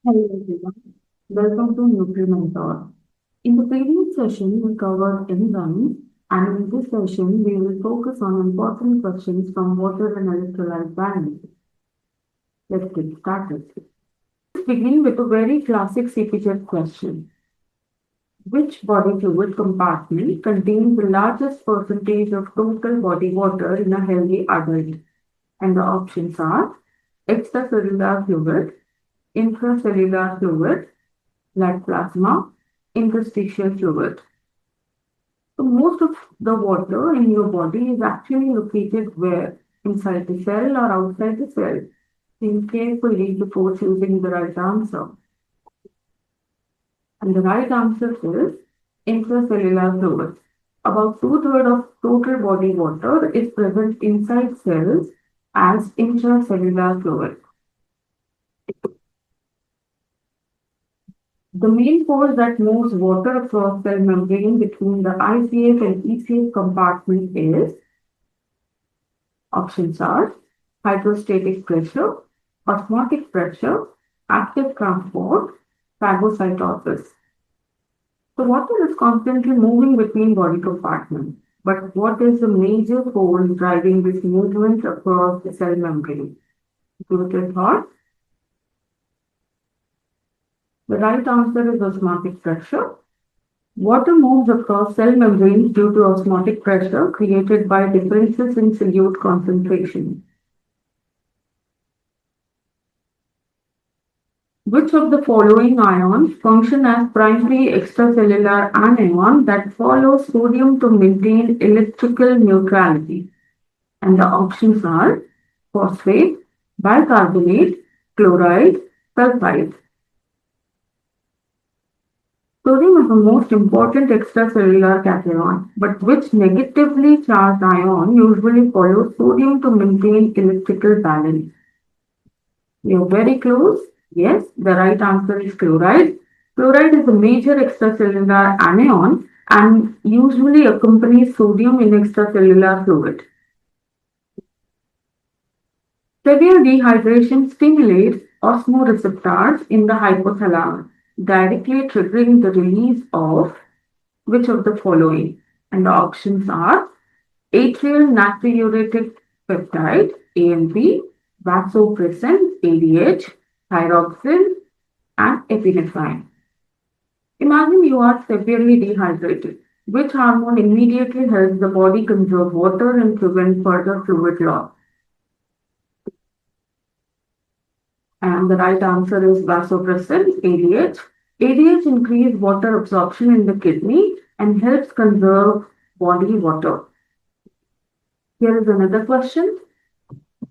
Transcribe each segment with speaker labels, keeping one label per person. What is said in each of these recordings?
Speaker 1: Hello everyone, welcome to Nutrimentor. In the previous session, we covered enzymes, and in this session, we will focus on important questions from water and electrolyte balance. Let's get started. Let's begin with a very classic CPGET question. Which body fluid compartment contains the largest percentage of total body water in a healthy adult? And the options are extracellular fluid, intracellular fluid, blood plasma, interstitial fluid. So most of the water in your body is actually located where? Inside the cell or outside the cell? Think carefully before choosing the right answer. And the right answer is intracellular fluid. About two-thirds of total body water is present inside cells as intracellular fluid. The main force that moves water across cell membrane between the ICF and ECF compartment is, options are hydrostatic pressure, osmotic pressure, active transport, phagocytosis. So water is constantly moving between body compartments. But what is the major force driving this movement across the cell membrane? Give it a thought. The right answer is osmotic pressure. Water moves across cell membranes due to osmotic pressure created by differences in solute concentration. Which of the following ions function as primary extracellular anion that follows sodium to maintain electrical neutrality? And the options are phosphate, bicarbonate, chloride, sulfide. Sodium is the most important extracellular cation, but which negatively charged ion usually follows sodium to maintain electrical balance? You are very close. Yes, the right answer is chloride. Chloride is a major extracellular anion and usually accompanies sodium in extracellular fluid. Severe dehydration stimulates osmoreceptors in the hypothalamus, directly triggering the release of which of the following? And the options are Atrial Natriuretic Peptide, ANP, Vasopressin, ADH, Thyroxine, and epinephrine. Imagine you are severely dehydrated. Which hormone immediately helps the body conserve water and prevent further fluid loss? And the right answer is vasopressin, ADH. ADH increases water absorption in the kidney and helps conserve body water. Here is another question.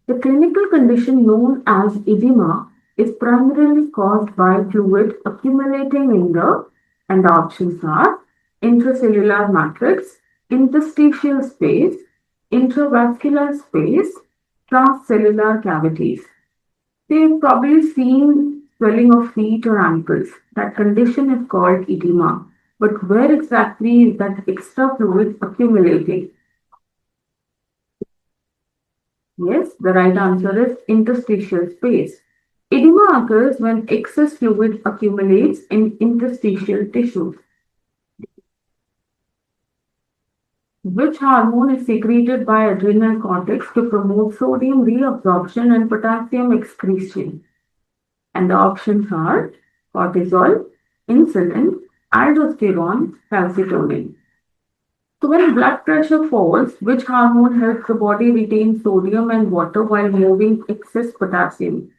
Speaker 1: The clinical condition known as edema is primarily caused by fluid accumulating in the, and the options are intracellular matrix, interstitial space, intravascular space, transcellular cavities. So you've probably seen swelling of feet or ankles. That condition is called edema. But where exactly is that extra fluid accumulating? Yes, the right answer is interstitial space. Edema occurs when excess fluid accumulates in interstitial tissues. Which hormone is secreted by adrenal cortex to promote sodium reabsorption and potassium excretion? And the options are cortisol, insulin, aldosterone, calcitonin. So when blood pressure falls, which hormone helps the body retain sodium and water while moving excess potassium?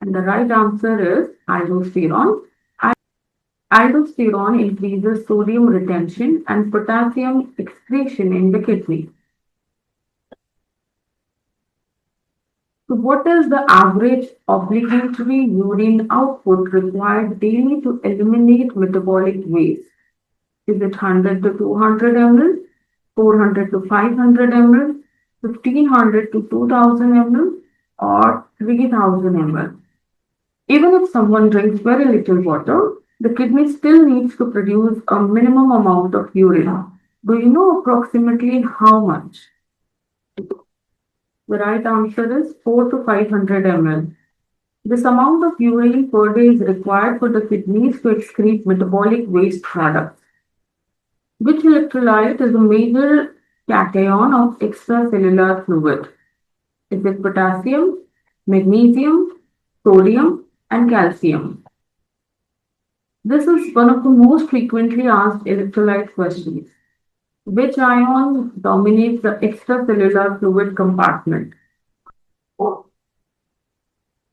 Speaker 1: And the right answer is aldosterone. Aldosterone increases sodium retention and potassium excretion in the kidney. So what is the average obligatory urine output required daily to eliminate metabolic waste? Is it 100 to 200 ml, 400 to 500 ml, 1500 to 2000 ml, or 3000 ml? Even if someone drinks very little water, the kidney still needs to produce a minimum amount of urine. Do you know approximately how much? The right answer is 4 to 500 ml. This amount of urine per day is required for the kidneys to excrete metabolic waste products. Which electrolyte is a major cation of extracellular fluid? Is it potassium, magnesium, sodium, and calcium? This is one of the most frequently asked electrolyte questions. Which ion dominates the extracellular fluid compartment?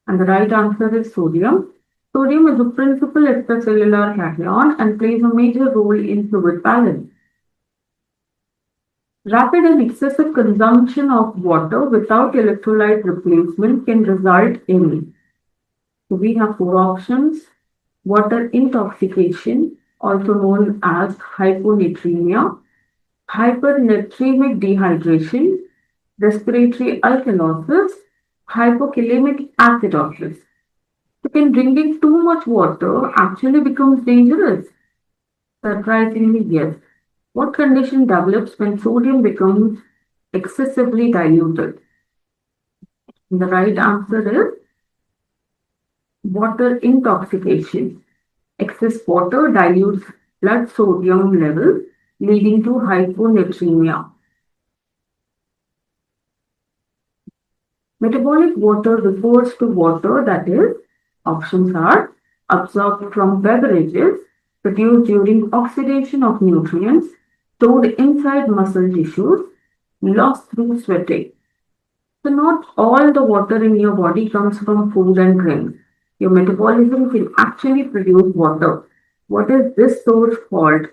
Speaker 1: And the right answer is sodium. Sodium is a principal extracellular cation and plays a major role in fluid balance. Rapid and excessive consumption of water without electrolyte replacement can result in. So we have four options. Water intoxication, also known as hyponatremia, hypernatremic dehydration, respiratory alkalosis, hypokalemic acidosis. So can drinking too much water actually becomes dangerous? Surprisingly, yes. What condition develops when sodium becomes excessively diluted? And the right answer is water intoxication. Excess water dilutes blood sodium levels, leading to hyponatremia. Metabolic water refers to water that is, options are absorbed from beverages, produced during oxidation of nutrients, stored inside muscle tissues, lost through sweating. So not all the water in your body comes from food and drink. Your metabolism can actually produce water. What is this source called?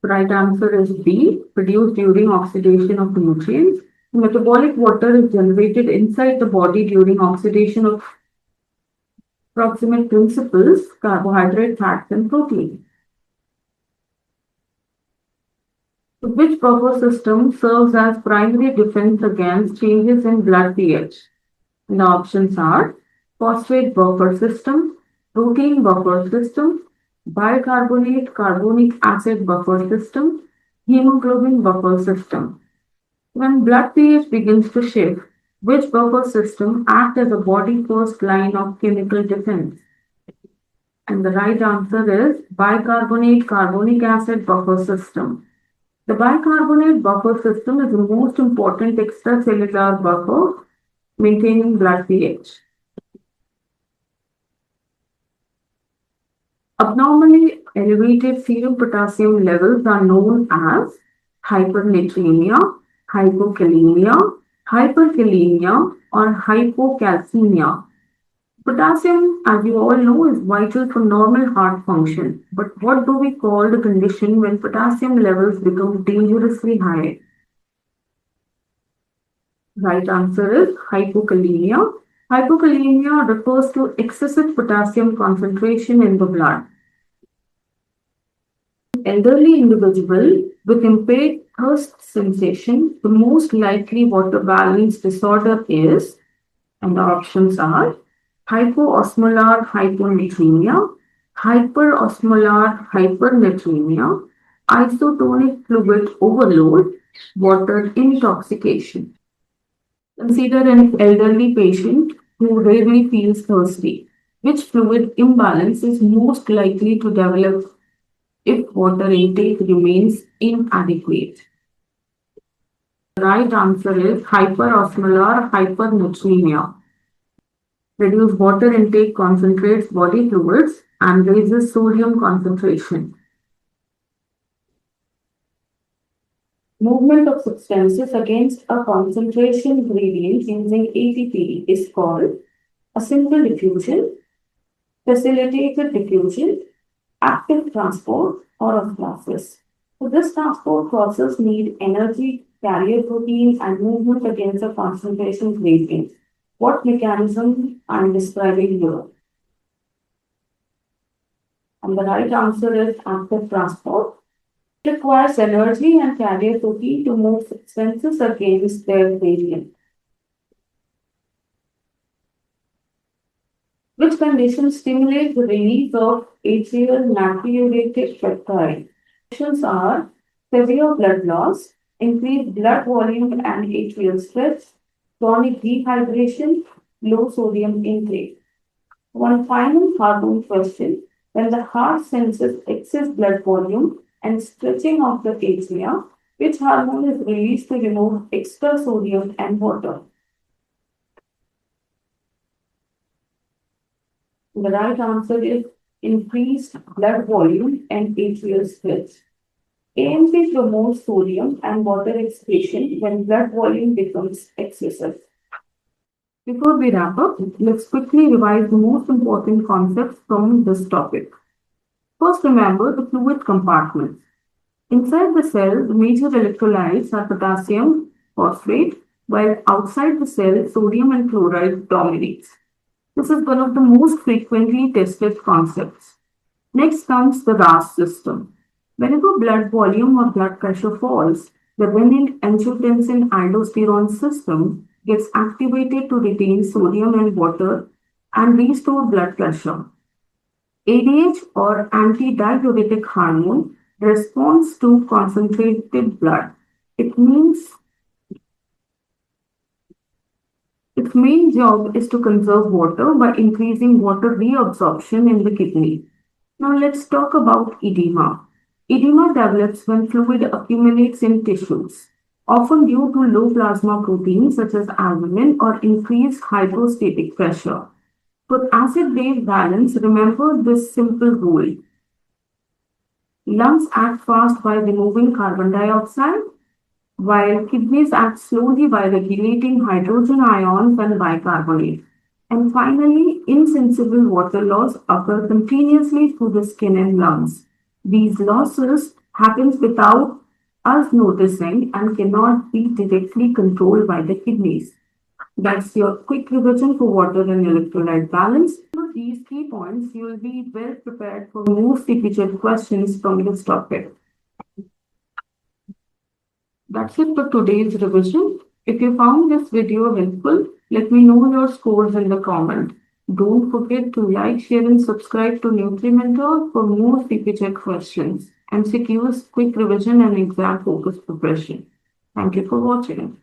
Speaker 1: Right answer is B, produced during oxidation of nutrients. Metabolic water is generated inside the body during oxidation of proximate principles, carbohydrate, fats, and protein. So which buffer system serves as primary defense against changes in blood pH? And the options are phosphate buffer system, protein buffer system, bicarbonate carbonic acid buffer system, hemoglobin buffer system. When blood pH begins to shift, which buffer system acts as a body first line of chemical defense? And the right answer is bicarbonate carbonic acid buffer system. The bicarbonate buffer system is the most important extracellular buffer maintaining blood pH. Abnormally elevated serum potassium levels are known as hypernatremia, hypokalemia, hyperkalemia, or hypocalcemia. Potassium, as you all know, is vital for normal heart function. But what do we call the condition when potassium levels become dangerously high? Right answer is hypokalemia. Hypokalemia refers to excessive potassium concentration in the blood. Elderly individual with impaired thirst sensation, the most likely water balance disorder is, and the options are hypoosmolar hyponatremia, hyperosmolar hypernatremia, isotonic fluid overload, water intoxication. Consider an elderly patient who rarely feels thirsty. Which fluid imbalance is most likely to develop if water intake remains inadequate? The right answer is hyperosmolar hypernatremia. Reduced water intake concentrates body fluids and raises sodium concentration. Movement of substances against a concentration gradient using ATP is called a simple diffusion, facilitated diffusion, active transport, or osmosis. So this transport process needs energy, carrier protein, and movement against a concentration gradient. What mechanism I am describing here? And the right answer is active transport. It requires energy and carrier protein to move substances against their gradient. Which condition stimulates the release of atrial natriuretic peptide? Options are severe blood loss, increased blood volume and atrial stress, chronic dehydration, low sodium intake. One final hormone question. When the heart senses excess blood volume and stretching of the atria, which hormone is released to remove extra sodium and water? The right answer is increased blood volume and atrial stretch. AMP promotes sodium and water excretion when blood volume becomes excessive. Before we wrap up, let's quickly revise the most important concepts from this topic. First, remember the fluid compartments. Inside the cell, the major electrolytes are potassium, phosphate, while outside the cell, sodium and chloride dominates. This is one of the most frequently tested concepts. Next comes the RAAS system. Whenever blood volume or blood pressure falls, the renin-angiotensin-aldosterone system gets activated to retain sodium and water and restore blood pressure. ADH or anti-diuretic hormone responds to concentrated blood. It means its main job is to conserve water by increasing water reabsorption in the kidney. Now let's talk about edema. Edema develops when fluid accumulates in tissues, often due to low plasma proteins such as albumin or increased hydrostatic pressure. For acid-base balance, remember this simple rule. Lungs act fast by removing carbon dioxide, while kidneys act slowly by regulating hydrogen ions and bicarbonate. And finally, insensible water loss occur continuously through the skin and lungs. These losses happen without us noticing and cannot be directly controlled by the kidneys. That's your quick revision for water and electrolyte balance. With these key points, you will be well prepared for more CPGET questions from this topic. That's it for today's revision. If you found this video helpful, let me know your scores in the comment. Don't forget to like, share and subscribe to Nutrimentor for more CPGET questions, MCQs, quick revision and exam focused preparation. Thank you for watching.